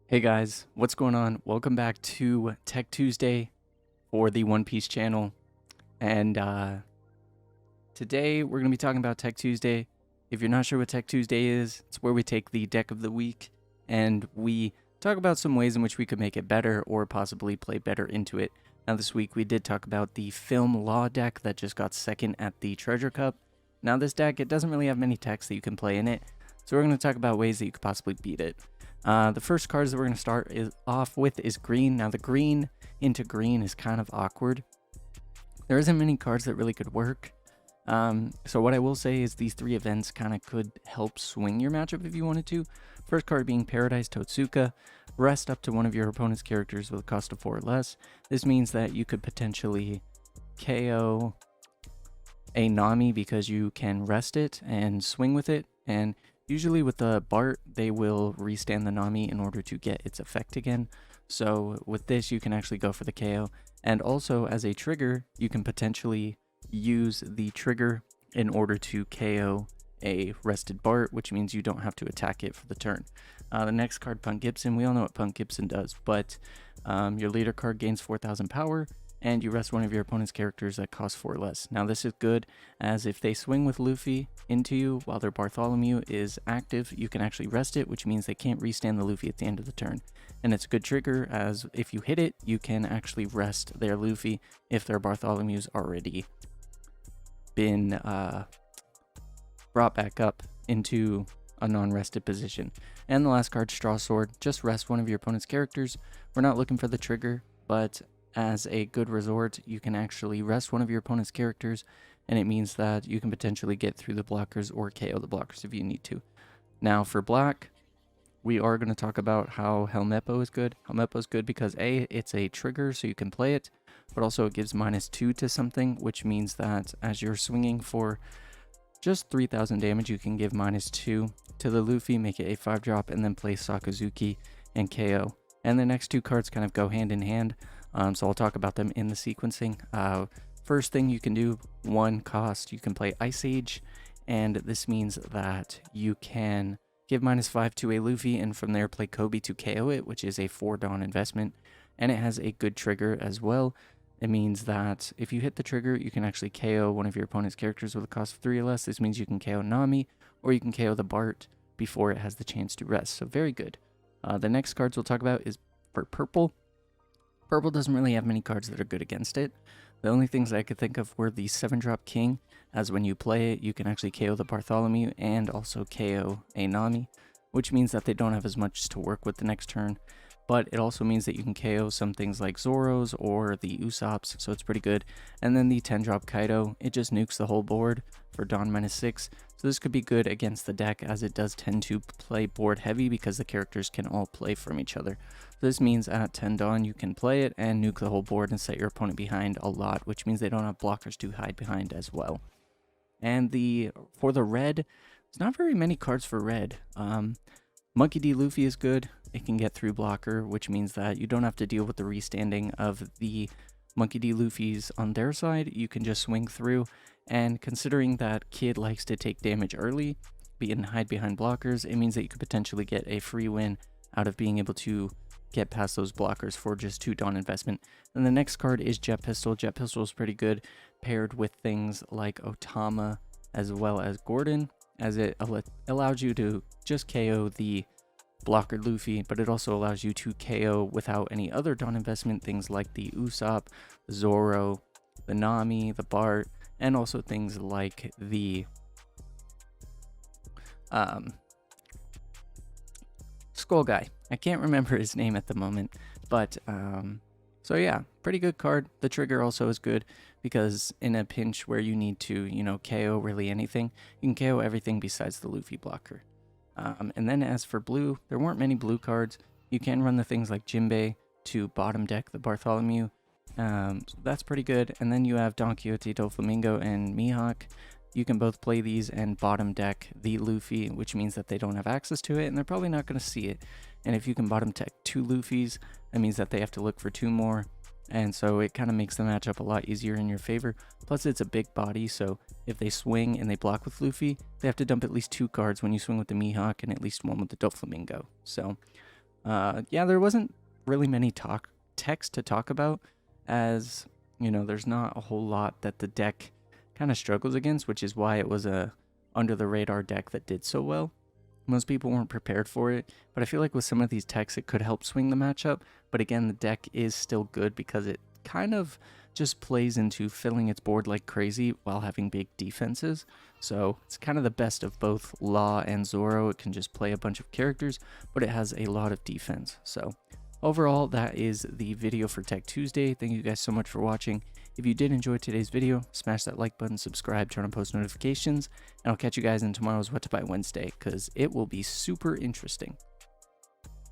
Hey guys, what's going on? Welcome back to Tech Tuesday for the One Piece channel. And today we're going to be talking about Tech Tuesday. If you're not sure what Tech Tuesday is, it's where we take the deck of the week and we talk about some ways in which we could make it better or possibly play better into it. Now this week we did talk about the Film Law deck that just got second at the Treasure Cup. Now this deck, it doesn't really have many techs that you can play in it, so we're going to talk about ways that you could possibly beat it. The first cards that we're going to start off with is green. Now the green into green is kind of awkward. There isn't many cards that really could work. So what I will say is these three events kind of could help swing your matchup if you wanted to. First card being Paradise Totsuka. Rest up to one of your opponent's characters with a cost of 4 or less. This means that you could potentially KO a Nami because you can rest it and swing with it, and usually with the Bart, they will restand the Nami in order to get its effect again. So with this, you can actually go for the KO. And also as a trigger, you can potentially use the trigger in order to KO a rested Bart, which means you don't have to attack it for the turn. The next card, Punk Gibson. We all know what Punk Gibson does, but your leader card gains 4,000 power, and you rest one of your opponent's characters that costs 4 less. Now this is good, as if they swing with Luffy into you while their Bartholomew is active, you can actually rest it, which means they can't restand the Luffy at the end of the turn. And it's a good trigger, as if you hit it, you can actually rest their Luffy if their Bartholomew's already been brought back up into a non-rested position. And the last card, Straw Sword. Just rest one of your opponent's characters. We're not looking for the trigger, but as a good resort, you can actually rest one of your opponent's characters, and it means that you can potentially get through the blockers or KO the blockers if you need to. Now for black, we are going to talk about how Helmeppo is good. Helmeppo is good because A, it's a trigger so you can play it, but also it gives -2 to something, which means that as you're swinging for just 3,000 damage, you can give -2 to the Luffy, make it a 5-drop, and then play Sakazuki and KO. And the next two cards kind of go hand in hand, so I'll talk about them in the sequencing. First thing you can do, 1 cost, you can play Ice Age, and this means that you can give -5 to a Luffy, and from there play Kobe to KO it, which is a 4 Dawn investment, and it has a good trigger as well. It means that if you hit the trigger, you can actually KO one of your opponent's characters with a cost of 3 or less. This means you can KO Nami, or you can KO the Bart before it has the chance to rest, so very good. The next cards we'll talk about is for purple. Purple doesn't really have many cards that are good against it. The only things I could think of were the 7-drop King, as when you play it, you can actually KO the Bartholomew and also KO a Nami, which means that they don't have as much to work with the next turn. But it also means that you can KO some things like Zoros or the Usops, so it's pretty good. And then the 10-drop Kaido, it just nukes the whole board for Dawn -6. So this could be good against the deck, as it does tend to play board heavy because the characters can all play from each other. So this means at 10 Dawn you can play it and nuke the whole board and set your opponent behind a lot, which means they don't have blockers to hide behind as well. And for the red, there's not very many cards for red. Monkey D. Luffy is good. It can get through blocker, which means that you don't have to deal with the restanding of the Monkey D. Luffy's on their side. You can just swing through, and considering that Kid likes to take damage early, and hide behind blockers, it means that you could potentially get a free win out of being able to get past those blockers for just 2 Dawn investment. And the next card is Jet Pistol. Jet Pistol is pretty good paired with things like Otama as well as Gordon, as it allows you to just KO the blocker Luffy, but it also allows you to KO without any other Dawn investment, things like the Usopp, Zoro, the Nami, the Bart, and also things like the Skull guy. I can't remember his name at the moment, but so yeah, pretty good card. The trigger also is good because in a pinch where you need to, KO really anything, you can KO everything besides the Luffy blocker. And then as for blue, there weren't many blue cards. You can run the things like Jinbei to bottom deck the Bartholomew. So that's pretty good. And then you have Don Quixote, Doflamingo, and Mihawk. You can both play these and bottom deck the Luffy, which means that they don't have access to it, and they're probably not going to see it. And if you can bottom deck 2 Luffys, that means that they have to look for 2 more. And so it kind of makes the matchup a lot easier in your favor. Plus it's a big body, so if they swing and they block with Luffy, they have to dump at least 2 cards when you swing with the Mihawk and at least 1 with the Doflamingo. So Yeah, there wasn't really many text to talk about, as you know, there's not a whole lot that the deck kind of struggles against, which is why it was a under the radar deck that did so well. Most people weren't prepared for it, but I feel like with some of these techs, it could help swing the matchup. But again, the deck is still good because it kind of just plays into filling its board like crazy while having big defenses. So it's kind of the best of both Law and Zoro. It can just play a bunch of characters, but it has a lot of defense. So overall, that is the video for Tech Tuesday. Thank you guys so much for watching. If you did enjoy today's video, smash that like button, subscribe, turn on post notifications, and I'll catch you guys in tomorrow's What to Buy Wednesday, because it will be super interesting.